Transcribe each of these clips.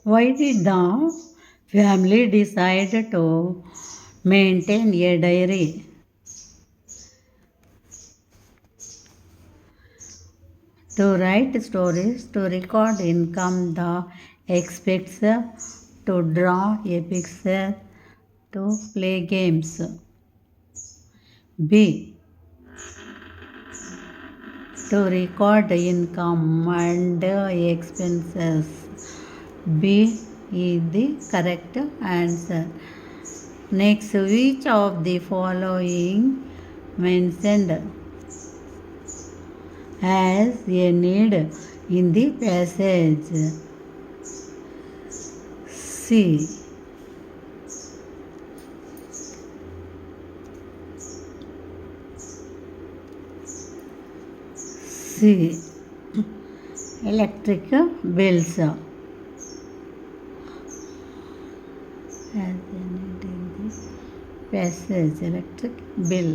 Why did the family decide to maintain a diary? To write stories, to record income, the expects to draw epics, to play games. B. To record income and expenses. B is the correct answer. Next, which of the following mentioned has a need in the passage? C. C. Electric bills. Has a need in the passage. Electric bill.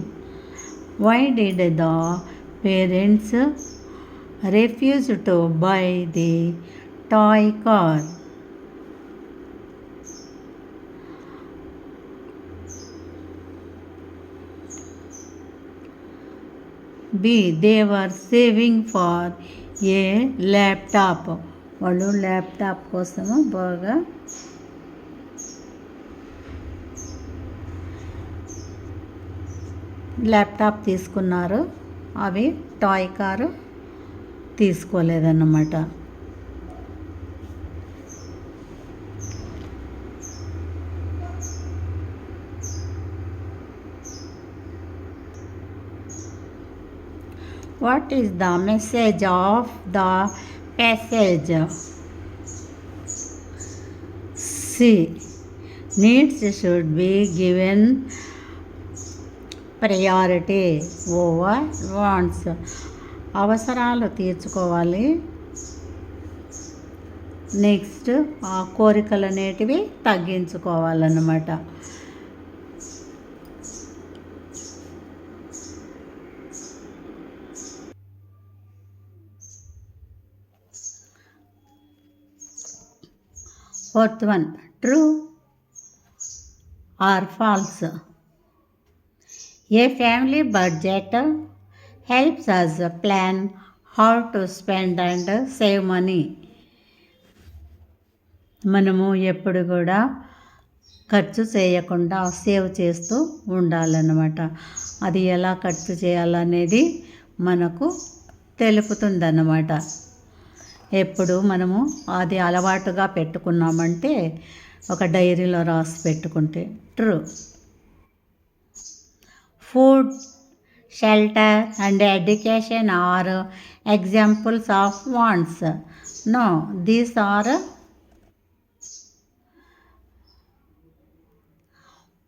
Why did the parents refuse to buy the toy car? B. They were saving for a laptop. వాళ్ళు laptop కోసము బాగా laptop తీసుకున్నారు. అవి toy car తీసుకోలేదన్నమాట. What is the message of the passage? C. Needs should be given priority over wants. అవసరాలు తీర్చుకోవాలి. Next ఆ కోరికలు అనేటివి తగ్గించుకోవాలన్నమాట. Fourth one, true or false? A family budget helps us plan how to spend and save money. మనము ఎప్పుడు కూడా ఖర్చు చేయకుండా సేవ్ చేస్తూ ఉండాలన్నమాట. అది ఎలా ఖర్చు చేయాలనేది మనకు తెలుపుతుందన్నమాట. ఎప్పుడు మనము అది అలవాటుగా పెట్టుకున్నామంటే ఒక డైరీలో రాసి పెట్టుకుంటే true. Food, shelter and education are examples of wants. No, these are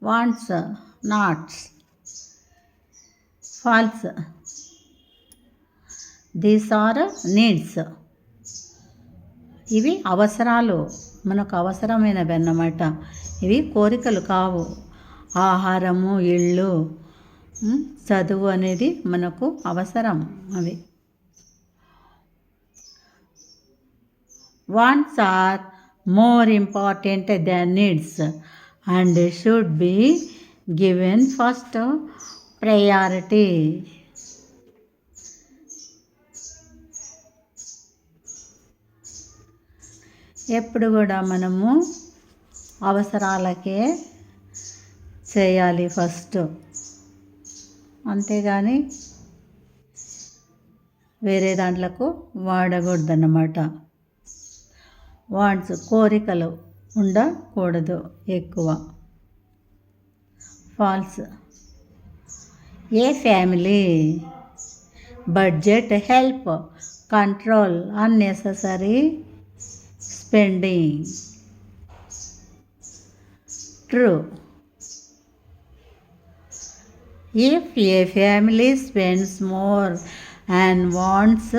wants, not false. These are needs. ఇవి అవసరాలు, మనకు అవసరమైనవి అన్నమాట. ఇవి కోరికలు కావు. ఆహారము, ఇళ్ళు, చదువు అనేది మనకు అవసరం. అవి wants are more important than needs and should be given first priority. ఎప్పుడు కూడా మనము అవసరాలకే చేయాలి ఫస్ట్, అంతేగాని వేరే దాంట్లకు వాడకూడదన్నమాట. వాంట్స్, కోరికలు ఉండకూడదు ఎక్కువ. False. A family budget help control unnecessary spending. True. If a family spends more and wants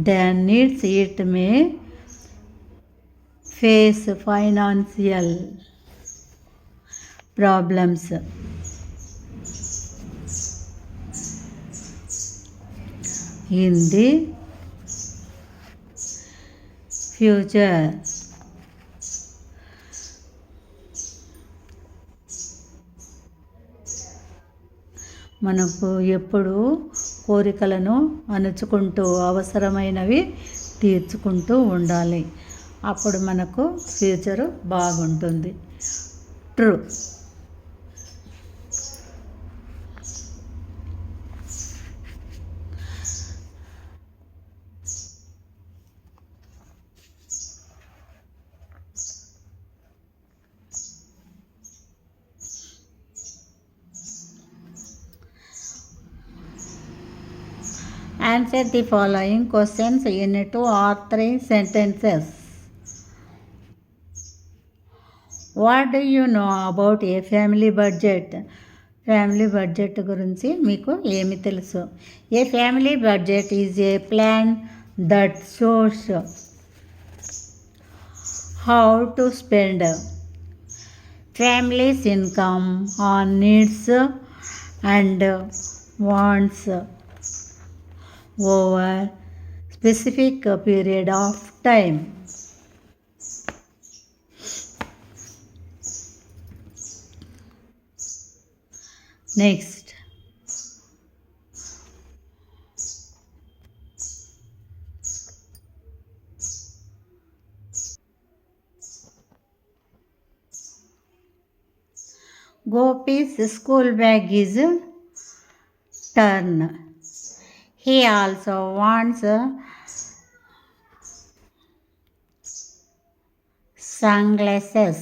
than needs, it may face financial problems. In the future. మనకు ఎప్పుడు కోరికలను అణుచుకుంటూ అవసరమైనవి తీర్చుకుంటూ ఉండాలి. అప్పుడు మనకు ఫ్యూచరు బాగుంటుంది. True. Answer the following questions in 2 or 3 sentences. What do you know about a family budget? Family budget గురించి మీకు ఏమి తెలుసు? A family budget is a plan that shows how to spend family's income on needs and wants over specific period of time. Next, Gopi's school bag is turn. He also wants sunglasses.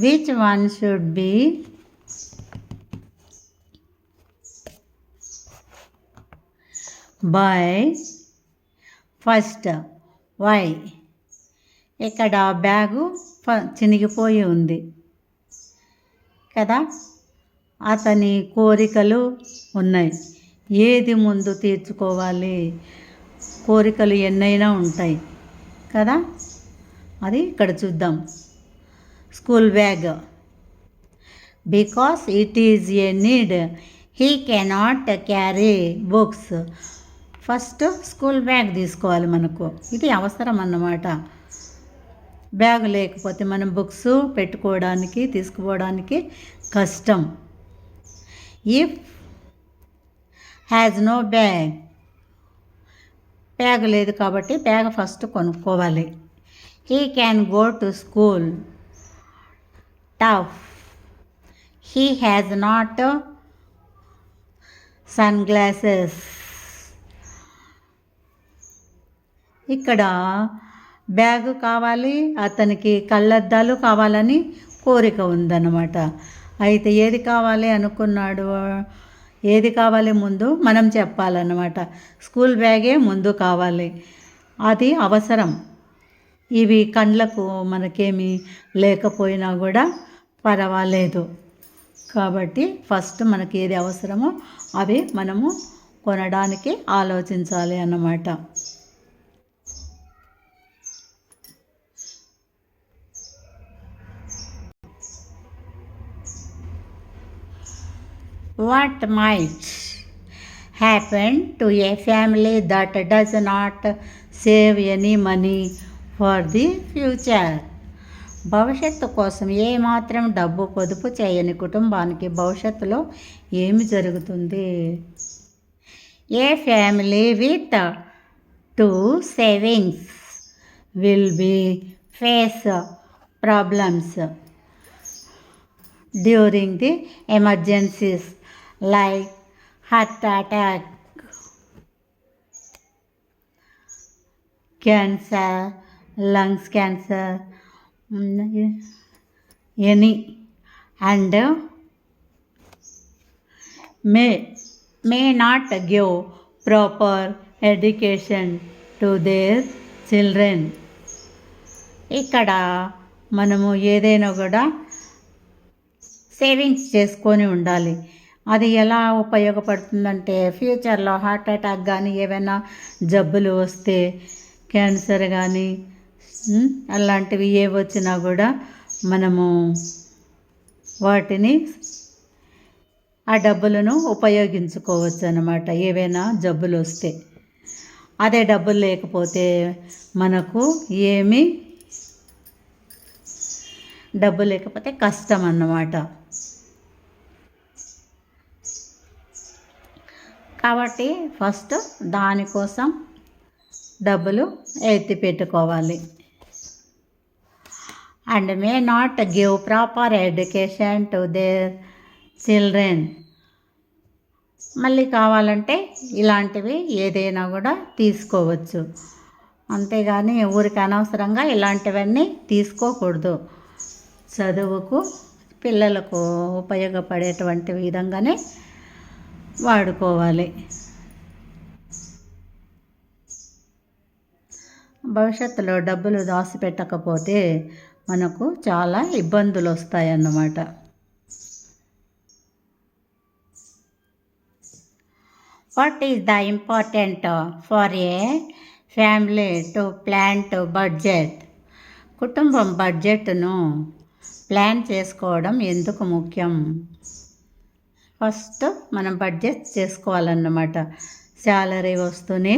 Which one should be? Buy first. Why? ఇక్కడ bag చినిగిపోయి ఉంది కదా, అతని కోరికలు ఉన్నాయి. ఏది ముందు తీర్చుకోవాలి? కోరికలు ఎన్నైనా ఉంటాయి కదా, అది ఇక్కడ చూద్దాం. School bag, because it is a need, he cannot carry books. First school bag తీసుకోవాలి మనకు, ఇది అవసరం అన్నమాట. బ్యాగ్ లేకపోతే మనం బుక్స్ పెట్టుకోవడానికి తీసుకుపోవడానికి కష్టం. If has no bag, bag లేదు కాబట్టి బ్యాగ్ ఫస్ట్ కొనుక్కోవాలి. He can go to school. Tough, he has not sunglasses. ఇక్కడ బ్యాగ్ కావాలి, అతనికి కళ్ళద్దాలు కావాలని కోరిక ఉందన్నమాట. అయితే ఏది కావాలి అనుకున్నాడు, ఏది కావాలి ముందు మనం చెప్పాలన్నమాట. స్కూల్ బ్యాగే ముందు కావాలి, అది అవసరం. ఇవి కండ్లకు మనకేమీ లేకపోయినా కూడా పర్వాలేదు. కాబట్టి ఫస్ట్ మనకి ఏది అవసరమో అవి మనము కొనడానికి ఆలోచించాలి అన్నమాట. What might happen to a family that does not save any money for the future? భవిష్యత్తు కోసం ఏమాత్రం డబ్బు పొదుపు చేయని కుటుంబానికి భవిష్యత్తులో ఏమి జరుగుతుంది? ఏ family with 2 savings will be face problems during the emergencies like heart attack, cancer, lungs cancer, any, and may not give proper education to their children. ఇక్కడ మనము ఏదైనా కూడా సేవింగ్స్ చేసుకొని ఉండాలి. అది ఎలా ఉపయోగపడుతుందంటే ఫ్యూచర్లో హార్ట్ అటాక్ కానీ ఏవైనా జబ్బులు వస్తే, క్యాన్సర్ కానీ అలాంటివి ఏ వచ్చినా కూడా మనము వాటిని ఆ డబ్బులను ఉపయోగించుకోవచ్చు అన్నమాట, ఏవైనా జబ్బులు వస్తే. అదే డబ్బులు లేకపోతే మనకు ఏమీ డబ్బు లేకపోతే కష్టం అన్నమాట. కాబట్టి ఫస్ట్ దానికోసం డబ్బులు ఎత్తి పెట్టుకోవాలి. And may not give proper education to their children. మళ్ళీ కావాలంటే ఇలాంటివి ఏదైనా కూడా తీసుకోవచ్చు, అంతేగాని ఊరికి అనవసరంగా ఇలాంటివన్నీ తీసుకోకూడదు. చదువుకు పిల్లలకు ఉపయోగపడేటువంటి విధంగానే వాడుకోవాలి. భవిష్యత్తులో డబ్బులు దాచిపెట్టకపోతే మనకు చాలా ఇబ్బందులు వస్తాయన్నమాట. What is the important for a family to plan to budget? కుటుంబం బడ్జెట్ను ప్లాన్ చేసుకోవడం ఎందుకు ముఖ్యం? ఫస్ట్ మనం బడ్జెట్ చేసుకోవాలన్నమాట. శాలరీ వస్తూనే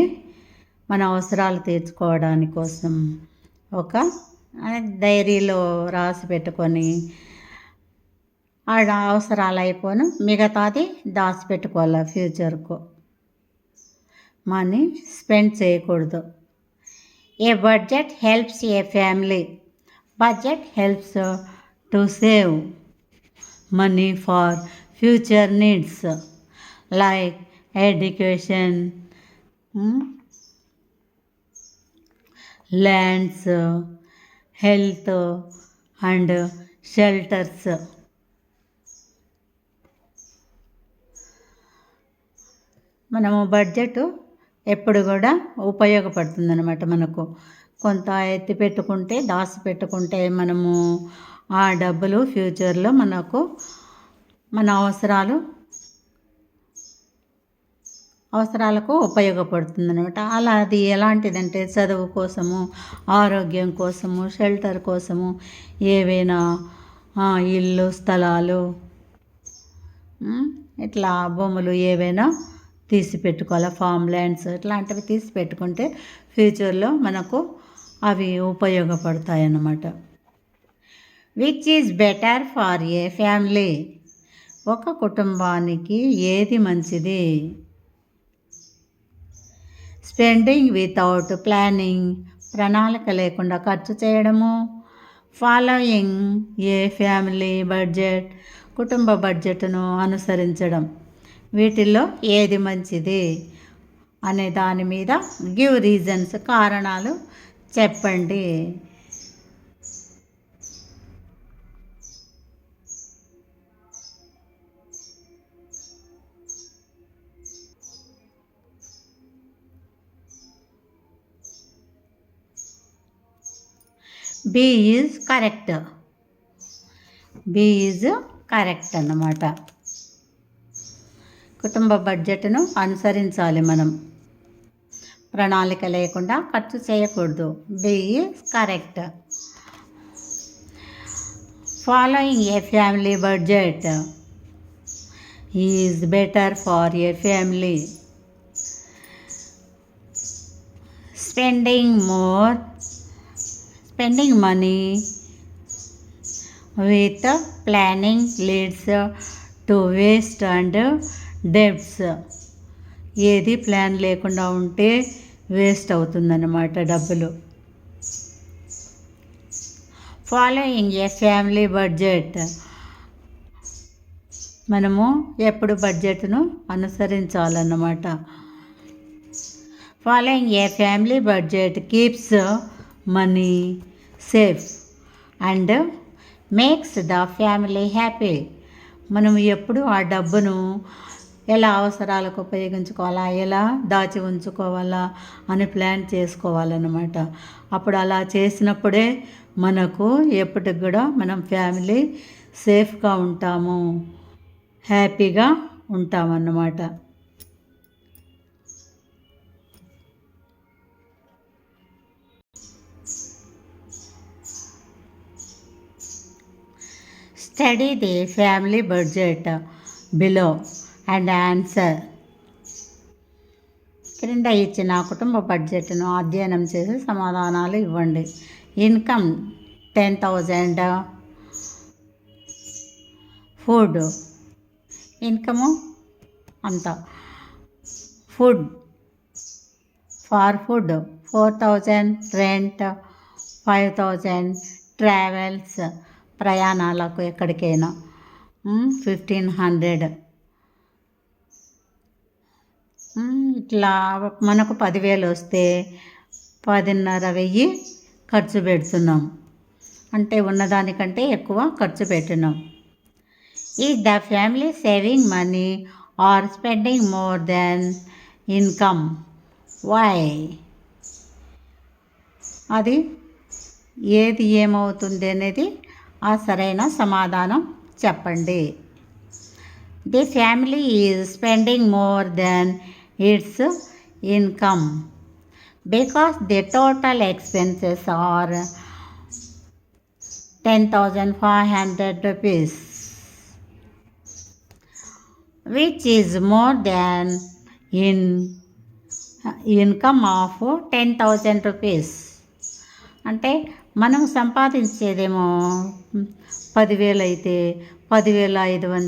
మన అవసరాలు తీర్చుకోవడాని కోసం ఒక డైరీలో రాసి పెట్టుకొని ఆ అవసరాలు అయిపోను మిగతాది దాచిపెట్టుకోవాలి. ఫ్యూచర్కు మనీ స్పెండ్ చేయకూడదు. A budget helps a family. Budget helps to save money for future needs like education, lands, health and shelters. మనము బడ్జెట్ ఎప్పుడు కూడా ఉపయోగపడుతుందన్నమాట. మనకు కొంత ఎత్తి పెట్టుకుంటే దాచి పెట్టుకుంటే మనము ఆ డబ్బులు ఫ్యూచర్లో మనకు మన అవసరాలకు ఉపయోగపడుతుందన్నమాట. అలా అది ఎలాంటిదంటే చదువు కోసము, ఆరోగ్యం కోసము, షెల్టర్ కోసము, ఏవైనా ఇల్లు స్థలాలు ఇట్లా భూములు ఏవైనా తీసి పెట్టుకోవాలి. ఫామ్ ల్యాండ్స్ ఇట్లాంటివి తీసి పెట్టుకుంటే ఫ్యూచర్లో మనకు అవి ఉపయోగపడతాయి అన్నమాట. Which is better for a family. ఒక కుటుంబానికి ఏది మంచిది? స్పెండింగ్ వితౌట్ ప్లానింగ్, ప్రణాళిక లేకుండా ఖర్చు చేయడము. ఫాలోయింగ్ ఏ ఫ్యామిలీ బడ్జెట్, కుటుంబ బడ్జెట్ను అనుసరించడం. వీటిల్లో ఏది మంచిది అనే దాని మీద గివ్ రీజన్స్, కారణాలు చెప్పండి. B is correct. B is correct అన్నమాట. కుటుంబ బడ్జెట్ను అనుసరించాలి మనం, ప్రణాళిక లేకుండా ఖర్చు చేయకూడదు. B is correct. Following a family budget is better for a family. Spending money with planning leads to waste and debts. ఏది ప్లాన్ లేకుండా ఉంటే వేస్ట్ అవుతుందన్నమాట డబ్బులు. ఫాలోయింగ్ ఏ ఫ్యామిలీ బడ్జెట్, మనము ఎప్పుడు బడ్జెట్ను అనుసరించాలన్నమాట. Following a family budget keeps money safe and makes the family happy. మనం ఎప్పుడు ఆ డబ్బును ఎలా అవసరాలకు ఉపయోగించుకోవాలా, ఎలా దాచి ఉంచుకోవాలా అని ప్లాన్ చేసుకోవాలన్నమాట. అప్పుడు అలా చేసినప్పుడే మనకు ఎప్పటికి కూడా మనం ఫ్యామిలీ సేఫ్గా ఉంటాము, హ్యాపీగా ఉంటామన్నమాట. Study the family budget below and answer. క్రింద ఇచ్చిన కుటుంబ బడ్జెట్ను అధ్యయనం చేసి సమాధానాలు ఇవ్వండి. ఇన్కమ్ 10,000, ఫుడ్ ఇన్కము అంత, food far food 4,000, rent 5,000, travels ప్రయాణాలకు ఎక్కడికైనా 1,500. ఇట్లా మనకు 10,000 వస్తే 10,500 ఖర్చు పెడుతున్నాం, అంటే ఉన్నదానికంటే ఎక్కువ ఖర్చు పెట్టినాం. Is the family saving money or spending more than income? Why? అది ఏది ఏమవుతుంది అనేది ఆ సరైన సమాధానం చెప్పండి. The family is spending more than its income because the total expenses are 10,500 rupees, which is more than income of 10,000 rupees. అంటే మనం సంపాదించేదేమో 10,000 అయితే 10,500